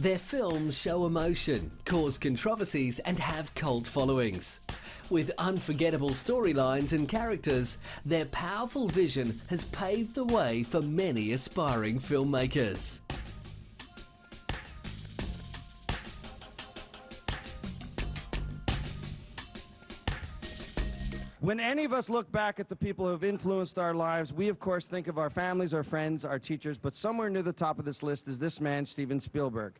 Their films show emotion, cause controversies and have cult followings. With unforgettable storylines and characters, their powerful vision has paved the way for many aspiring filmmakers. When any of us look back at the people who have influenced our lives, we of course think of our families, our friends, our teachers, but somewhere near the top of this list is this man, Steven Spielberg.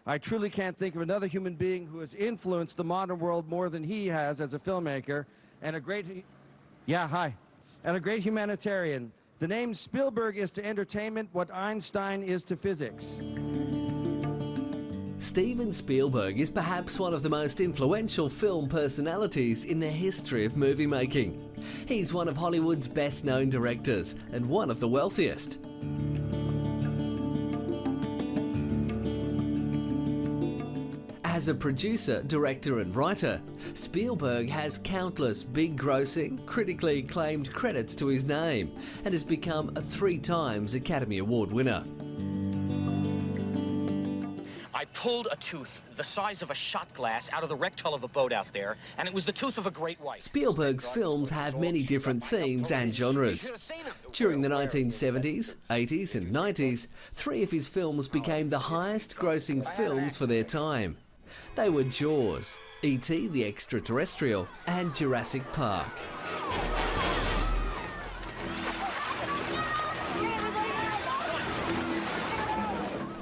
I truly can't think of another human being who has influenced the modern world more than he has as a filmmaker and a great humanitarian. The name Spielberg is to entertainment what Einstein is to physics. Steven Spielberg is perhaps one of the most influential film personalities in the history of movie making. He's one of Hollywood's best-known directors and one of the wealthiest. As a producer, director and writer, Spielberg has countless big-grossing, critically acclaimed credits to his name and has become a 3-time Academy Award winner. I pulled a tooth the size of a shot glass out of the wrecked hull of a boat out there, and it was the tooth of a great white. Spielberg's films have many different themes and genres. During the 1970s, 80s and 90s, 3 of his films became the highest-grossing films for their time. They were Jaws, E.T. the Extraterrestrial, and Jurassic Park.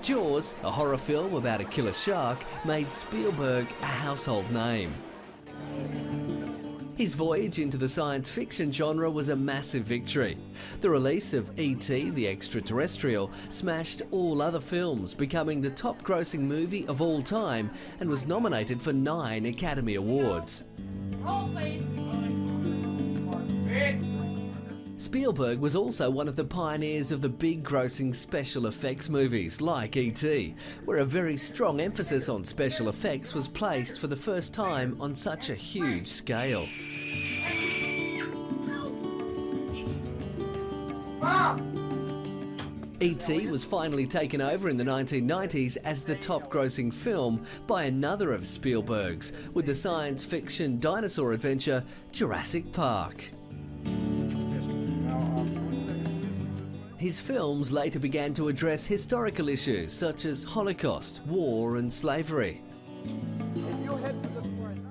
Jaws, a horror film about a killer shark, made Spielberg a household name. His voyage into the science fiction genre was a massive victory. The release of E.T. the Extraterrestrial smashed all other films, becoming the top-grossing movie of all time and was nominated for 9 Academy Awards. Spielberg was also one of the pioneers of the big-grossing special effects movies like E.T., where a very strong emphasis on special effects was placed for the first time on such a huge scale. E.T. was finally taken over in the 1990s as the top-grossing film by another of Spielberg's, with the science fiction dinosaur adventure Jurassic Park. His films later began to address historical issues such as Holocaust, war and slavery.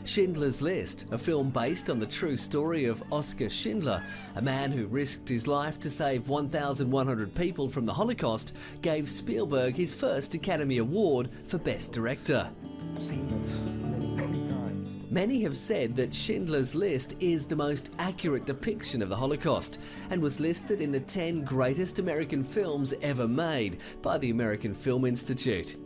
Schindler's List, a film based on the true story of Oskar Schindler, a man who risked his life to save 1,100 people from the Holocaust, gave Spielberg his first Academy Award for Best Director. Many have said that Schindler's List is the most accurate depiction of the Holocaust and was listed in the 10 greatest American films ever made by the American Film Institute.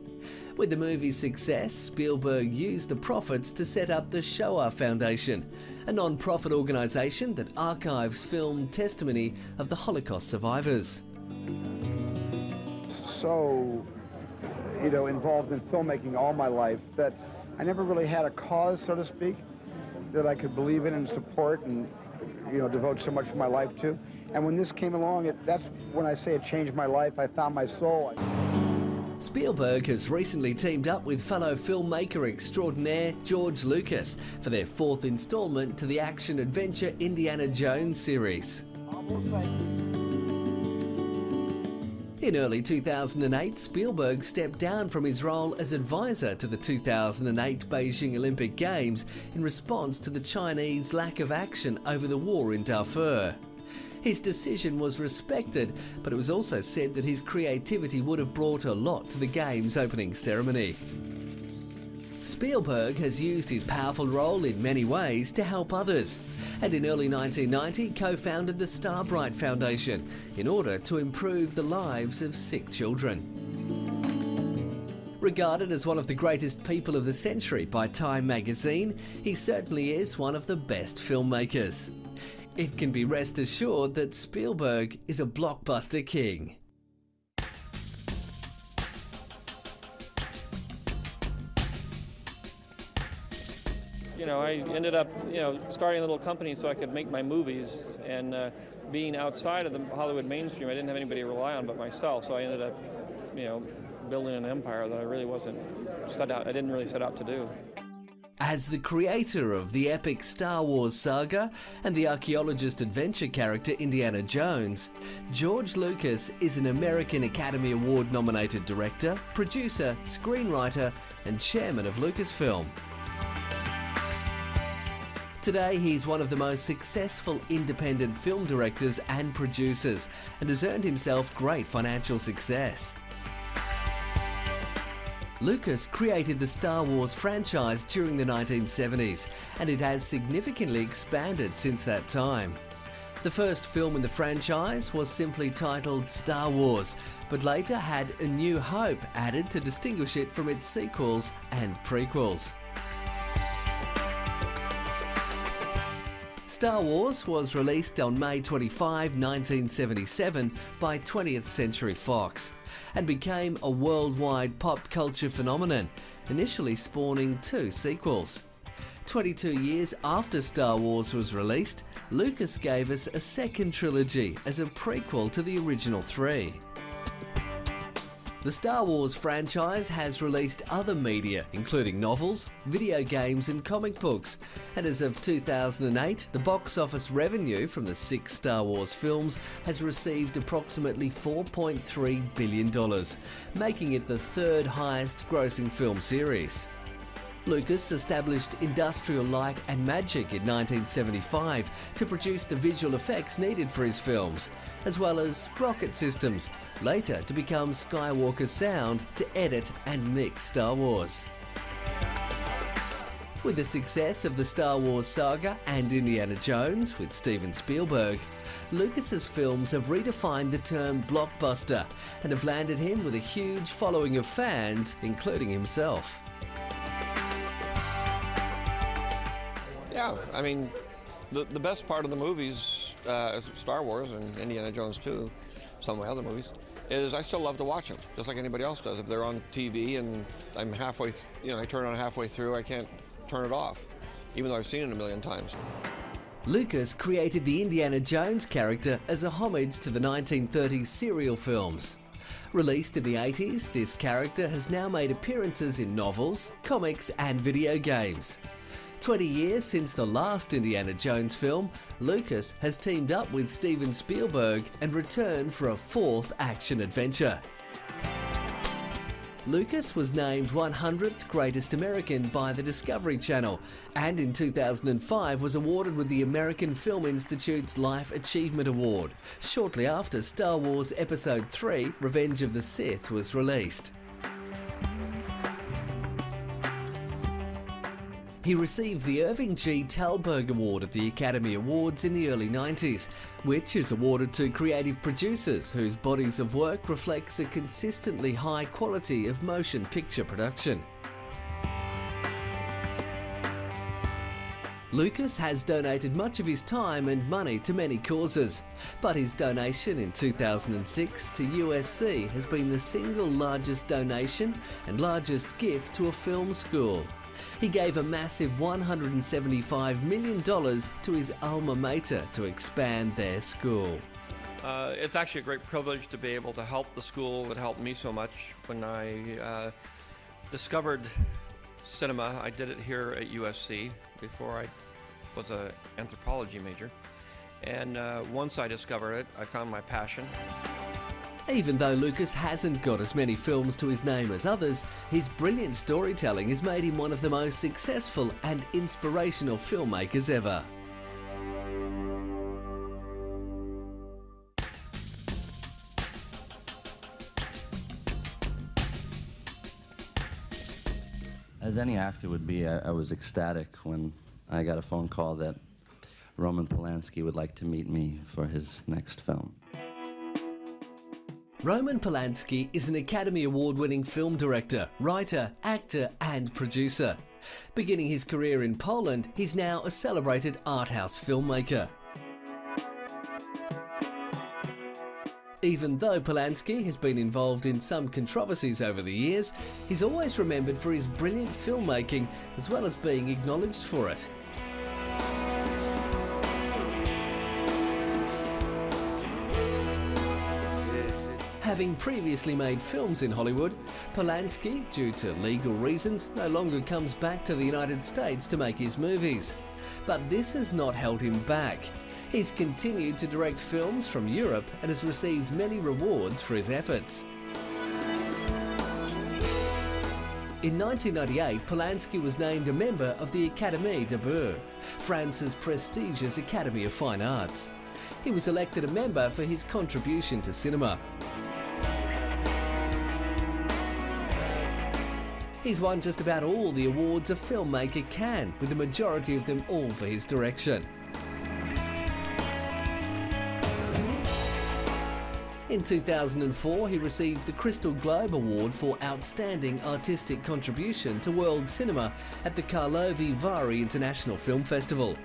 With the movie's success, Spielberg used the profits to set up the Shoah Foundation, a non-profit organisation that archives film testimony of the Holocaust survivors. So, involved in filmmaking all my life that I never really had a cause, so to speak, that I could believe in and support and, devote so much of my life to. And when this came along, that's when I say it changed my life. I found my soul. Spielberg has recently teamed up with fellow filmmaker extraordinaire George Lucas for their 4th installment to the action-adventure Indiana Jones series. In early 2008, Spielberg stepped down from his role as advisor to the 2008 Beijing Olympic Games in response to the Chinese lack of action over the war in Darfur. His decision was respected, but it was also said that his creativity would have brought a lot to the Games' opening ceremony. Spielberg has used his powerful role in many ways to help others, and in early 1990 co-founded the Starbright Foundation in order to improve the lives of sick children. Regarded as one of the greatest people of the century by Time magazine, he certainly is one of the best filmmakers. It can be rest assured that Spielberg is a blockbuster king. I ended up, starting a little company so I could make my movies, and being outside of the Hollywood mainstream, I didn't have anybody to rely on but myself, so I ended up, building an empire that I really I didn't really set out to do. As the creator of the epic Star Wars saga and the archaeologist adventure character Indiana Jones, George Lucas is an American Academy Award nominated director, producer, screenwriter and chairman of Lucasfilm. Today he's one of the most successful independent film directors and producers and has earned himself great financial success. Lucas created the Star Wars franchise during the 1970s, and it has significantly expanded since that time. The first film in the franchise was simply titled Star Wars, but later had A New Hope added to distinguish it from its sequels and prequels. Star Wars was released on May 25, 1977 by 20th Century Fox and became a worldwide pop culture phenomenon, initially spawning 2 sequels. 22 years after Star Wars was released, Lucas gave us a second trilogy as a prequel to the original 3. The Star Wars franchise has released other media, including novels, video games and comic books, and as of 2008, the box office revenue from the 6 Star Wars films has received approximately $4.3 billion, making it the 3rd highest grossing film series. Lucas established Industrial Light and Magic in 1975 to produce the visual effects needed for his films, as well as Sprocket Systems, later to become Skywalker Sound to edit and mix Star Wars. With the success of the Star Wars saga and Indiana Jones with Steven Spielberg, Lucas's films have redefined the term blockbuster and have landed him with a huge following of fans, including himself. Yeah, I mean, the best part of the movies, Star Wars and Indiana Jones too, some of my other movies, is I still love to watch them, just like anybody else does. If they're on TV and I'm halfway, I turn on halfway through, I can't turn it off, even though I've seen it a million times. Lucas created the Indiana Jones character as a homage to the 1930s serial films. Released in the 80s, this character has now made appearances in novels, comics and video games. 20 years since the last Indiana Jones film, Lucas has teamed up with Steven Spielberg and returned for a 4th action adventure. Lucas was named 100th Greatest American by the Discovery Channel and in 2005 was awarded with the American Film Institute's Life Achievement Award, shortly after Star Wars Episode 3 Revenge of the Sith was released. He received the Irving G. Thalberg Award at the Academy Awards in the early 90s, which is awarded to creative producers whose bodies of work reflects a consistently high quality of motion picture production. Lucas has donated much of his time and money to many causes, but his donation in 2006 to USC has been the single largest donation and largest gift to a film school. He gave a massive $175 million to his alma mater to expand their school. It's actually a great privilege to be able to help the school that helped me so much. When I discovered cinema, I did it here at USC before I was an anthropology major. And once I discovered it, I found my passion. Even though Lucas hasn't got as many films to his name as others, his brilliant storytelling has made him one of the most successful and inspirational filmmakers ever. As any actor would be, I was ecstatic when I got a phone call that Roman Polanski would like to meet me for his next film. Roman Polanski is an Academy Award-winning film director, writer, actor and producer. Beginning his career in Poland, he's now a celebrated art house filmmaker. Even though Polanski has been involved in some controversies over the years, he's always remembered for his brilliant filmmaking as well as being acknowledged for it. Having previously made films in Hollywood, Polanski, due to legal reasons, no longer comes back to the United States to make his movies. But this has not held him back. He's continued to direct films from Europe and has received many rewards for his efforts. In 1998, Polanski was named a member of the Académie des Beaux, France's prestigious Academy of Fine Arts. He was elected a member for his contribution to cinema. He's won just about all the awards a filmmaker can, with the majority of them all for his direction. In 2004, he received the Crystal Globe Award for Outstanding Artistic Contribution to World Cinema at the Karlovy Vary International Film Festival.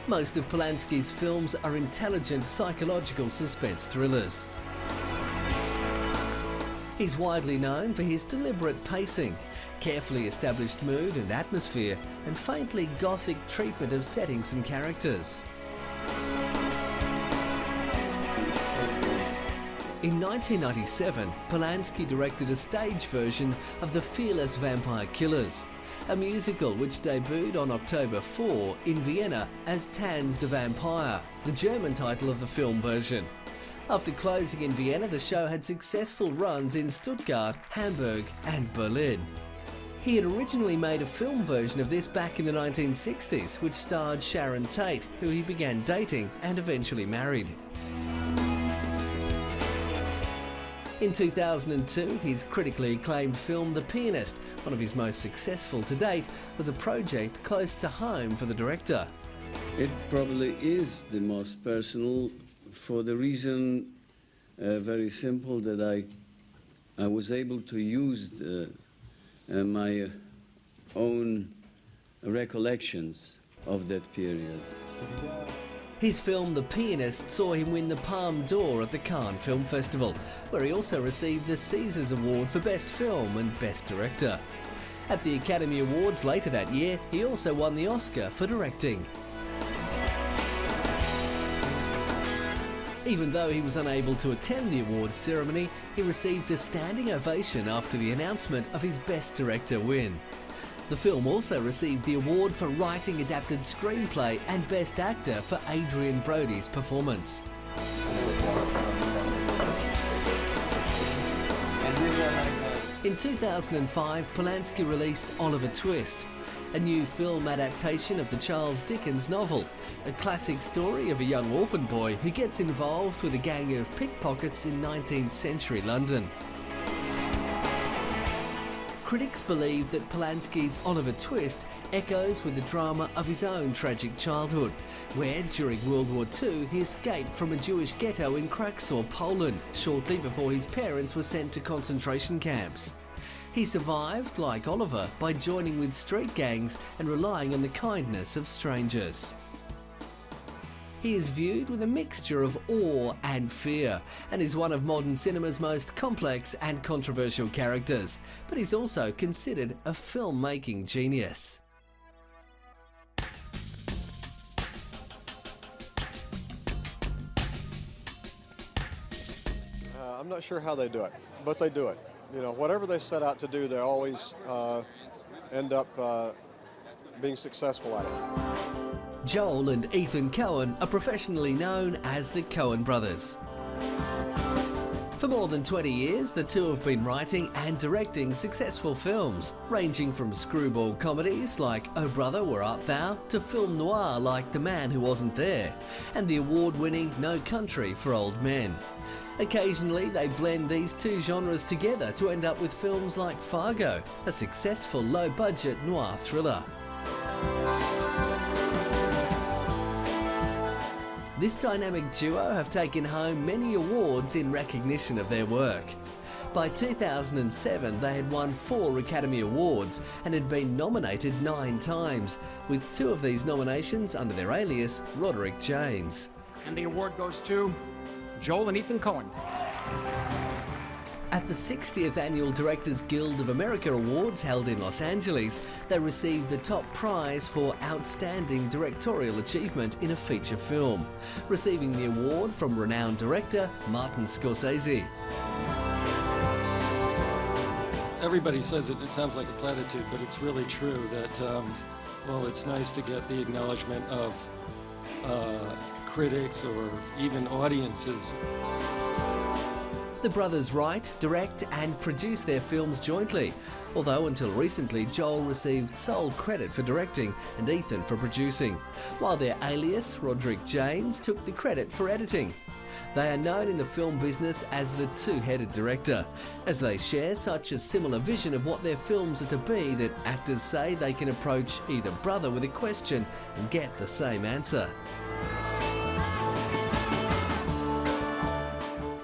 Most of Polanski's films are intelligent psychological suspense thrillers. He's widely known for his deliberate pacing, carefully established mood and atmosphere, and faintly gothic treatment of settings and characters. In 1997, Polanski directed a stage version of The Fearless Vampire Killers, a musical which debuted on October 4 in Vienna as Tanz der Vampire, the German title of the film version. After closing in Vienna, the show had successful runs in Stuttgart, Hamburg and Berlin. He had originally made a film version of this back in the 1960s, which starred Sharon Tate, who he began dating and eventually married. In 2002, his critically acclaimed film The Pianist, one of his most successful to date, was a project close to home for the director. It probably is the most personal for the reason very simple that I was able to use my own recollections of that period. His film The Pianist saw him win the Palme d'Or at the Cannes Film Festival, where he also received the Césars Award for Best Film and Best Director. At the Academy Awards later that year, he also won the Oscar for directing. Even though he was unable to attend the awards ceremony, he received a standing ovation after the announcement of his Best Director win. The film also received the award for Writing Adapted Screenplay and Best Actor for Adrian Brody's performance. In 2005, Polanski released Oliver Twist, a new film adaptation of the Charles Dickens novel, a classic story of a young orphan boy who gets involved with a gang of pickpockets in 19th century London. Critics believe that Polanski's Oliver Twist echoes with the drama of his own tragic childhood, where during World War II he escaped from a Jewish ghetto in Krakow, Poland, shortly before his parents were sent to concentration camps. He survived, like Oliver, by joining with street gangs and relying on the kindness of strangers. He is viewed with a mixture of awe and fear, and is one of modern cinema's most complex and controversial characters, but he's also considered a filmmaking genius. I'm not sure how they do it, but they do it. You know, whatever they set out to do, they always end up being successful at it. Joel and Ethan Coen are professionally known as the Coen brothers. For more than 20 years, the two have been writing and directing successful films, ranging from screwball comedies like Oh Brother, Where Art Thou, to film noir like The Man Who Wasn't There, and the award-winning No Country for Old Men. Occasionally, they blend these two genres together to end up with films like Fargo, a successful low-budget noir thriller. This dynamic duo have taken home many awards in recognition of their work. By 2007, they had won 4 Academy Awards and had been nominated 9 times, with 2 of these nominations under their alias, Roderick Jaynes. And the award goes to Joel and Ethan Coen. At the 60th Annual Directors Guild of America Awards held in Los Angeles, they received the top prize for Outstanding Directorial Achievement in a Feature Film, receiving the award from renowned director Martin Scorsese. Everybody says it sounds like a platitude, but it's really true that, well, it's nice to get the acknowledgement of critics or even audiences. The brothers write, direct and produce their films jointly, although until recently Joel received sole credit for directing and Ethan for producing, while their alias, Roderick Janes, took the credit for editing. They are known in the film business as the two-headed director, as they share such a similar vision of what their films are to be that actors say they can approach either brother with a question and get the same answer.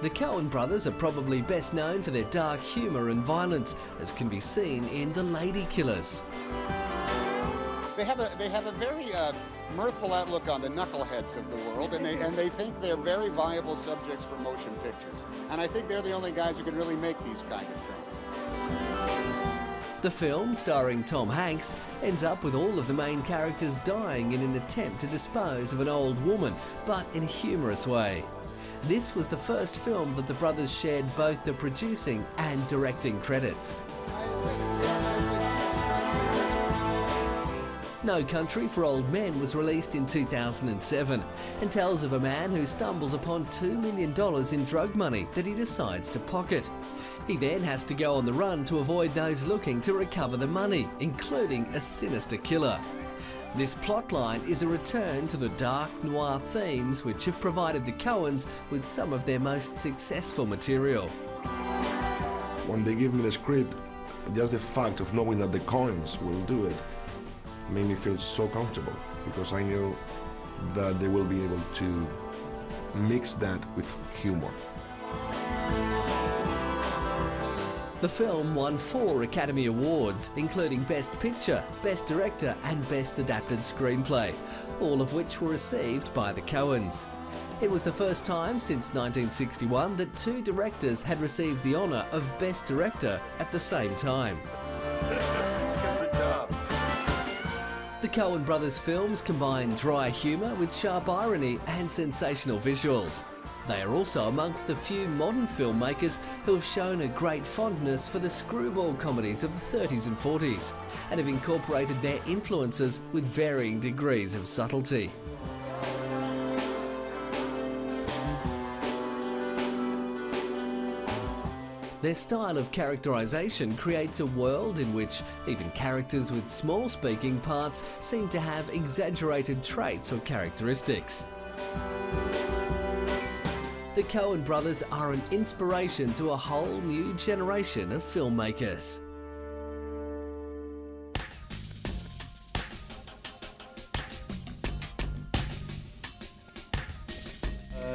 The Coen brothers are probably best known for their dark humour and violence, as can be seen in The Lady Killers. They have a very mirthful outlook on the knuckleheads of the world, and they think they're very viable subjects for motion pictures. And I think they're the only guys who can really make these kind of films. The film, starring Tom Hanks, ends up with all of the main characters dying in an attempt to dispose of an old woman, but in a humorous way. This was the first film that the brothers shared both the producing and directing credits. No Country for Old Men was released in 2007 and tells of a man who stumbles upon $2 million in drug money that he decides to pocket. He then has to go on the run to avoid those looking to recover the money, including a sinister killer. This plotline is a return to the dark noir themes which have provided the Coens with some of their most successful material. When they give me the script, just the fact of knowing that the Coens will do it made me feel so comfortable, because I knew that they will be able to mix that with humor. The film won 4 Academy Awards, including Best Picture, Best Director and Best Adapted Screenplay, all of which were received by the Coens. It was the first time since 1961 that 2 directors had received the honour of Best Director at the same time. The Coen brothers' films combine dry humour with sharp irony and sensational visuals. They are also amongst the few modern filmmakers who have shown a great fondness for the screwball comedies of the 30s and 40s, and have incorporated their influences with varying degrees of subtlety. Their style of characterisation creates a world in which even characters with small speaking parts seem to have exaggerated traits or characteristics. The Coen brothers are an inspiration to a whole new generation of filmmakers.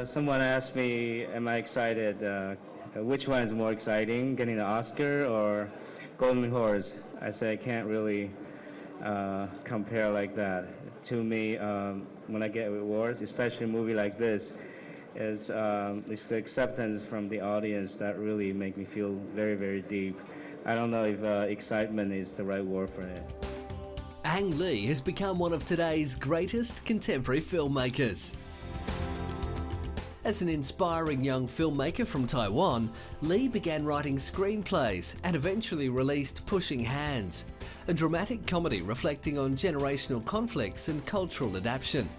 Someone asked me, am I excited? Which one is more exciting, getting the Oscar or Golden Horse? I said I can't really compare like that. To me, when I get awards, especially a movie like this, it's the acceptance from the audience that really make me feel very, very deep. I don't know if excitement is the right word for it. Ang Lee has become one of today's greatest contemporary filmmakers. As an inspiring young filmmaker from Taiwan, Lee began writing screenplays and eventually released Pushing Hands, a dramatic comedy reflecting on generational conflicts and cultural adaptation.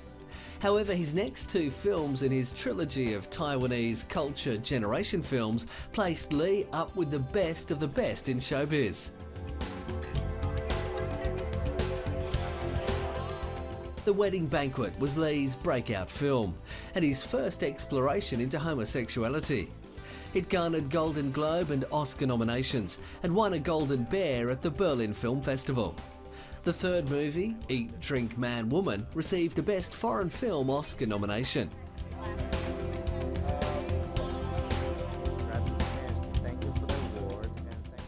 However, his next 2 films in his trilogy of Taiwanese culture generation films placed Lee up with the best of the best in showbiz. The Wedding Banquet was Lee's breakout film, and his first exploration into homosexuality. It garnered Golden Globe and Oscar nominations, and won a Golden Bear at the Berlin Film Festival. The third movie, Eat, Drink, Man, Woman, received a Best Foreign Film Oscar nomination.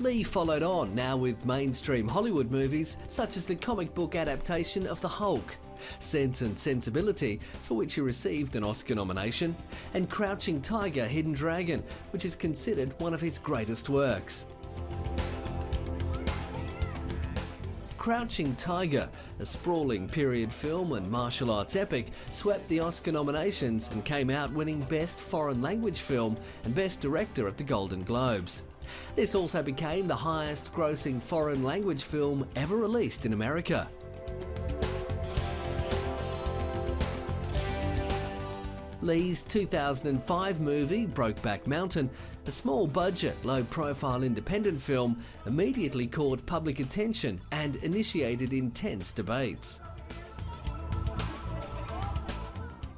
Lee followed on now with mainstream Hollywood movies such as the comic book adaptation of The Hulk, Sense and Sensibility, for which he received an Oscar nomination, and Crouching Tiger, Hidden Dragon, which is considered one of his greatest works. Crouching Tiger, a sprawling period film and martial arts epic, swept the Oscar nominations and came out winning Best Foreign Language Film and Best Director at the Golden Globes. This also became the highest grossing foreign language film ever released in America. Lee's 2005 movie, Brokeback Mountain, a small-budget, low-profile independent film, immediately caught public attention and initiated intense debates.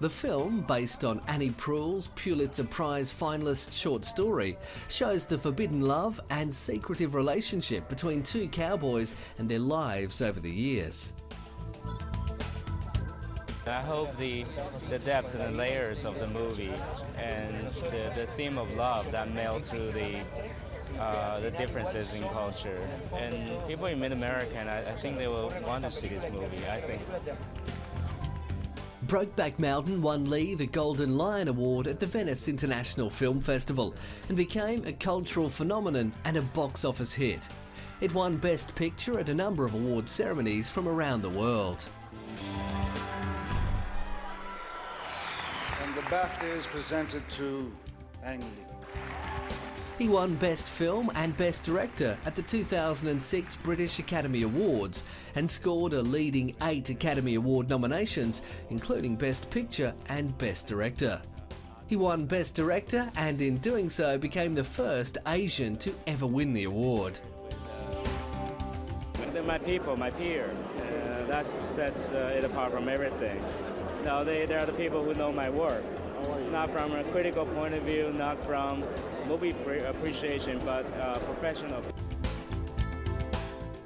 The film, based on Annie Proulx's Pulitzer Prize finalist short story, shows the forbidden love and secretive relationship between two cowboys and their lives over the years. I hope the depth and the layers of the movie and the theme of love that meld through the differences in culture. And people in Mid-America, I think they will want to see this movie, I think. Brokeback Mountain won Lee the Golden Lion Award at the Venice International Film Festival and became a cultural phenomenon and a box office hit. It won Best Picture at a number of award ceremonies from around the world. And the BAFTA is presented to Ang Lee. He won Best Film and Best Director at the 2006 British Academy Awards and scored a leading 8 Academy Award nominations, including Best Picture and Best Director. He won Best Director and in doing so became the first Asian to ever win the award. They're my people, my peer. That sets it apart from everything. No, they are the people who know my work. Not from a critical point of view, not from movie appreciation, but professional.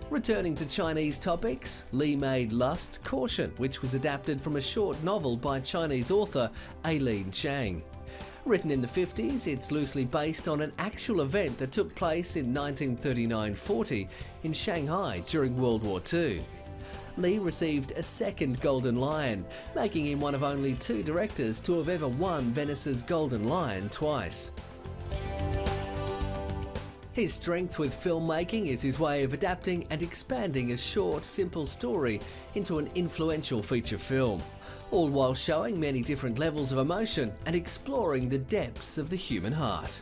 Returning to Chinese topics, Lee made Lust, Caution, which was adapted from a short novel by Chinese author Aileen Chang. Written in the 50s, it's loosely based on an actual event that took place in 1939-40 in Shanghai during World War II. Lee received a second Golden Lion, making him one of only 2 directors to have ever won Venice's Golden Lion twice. His strength with filmmaking is his way of adapting and expanding a short, simple story into an influential feature film, all while showing many different levels of emotion and exploring the depths of the human heart.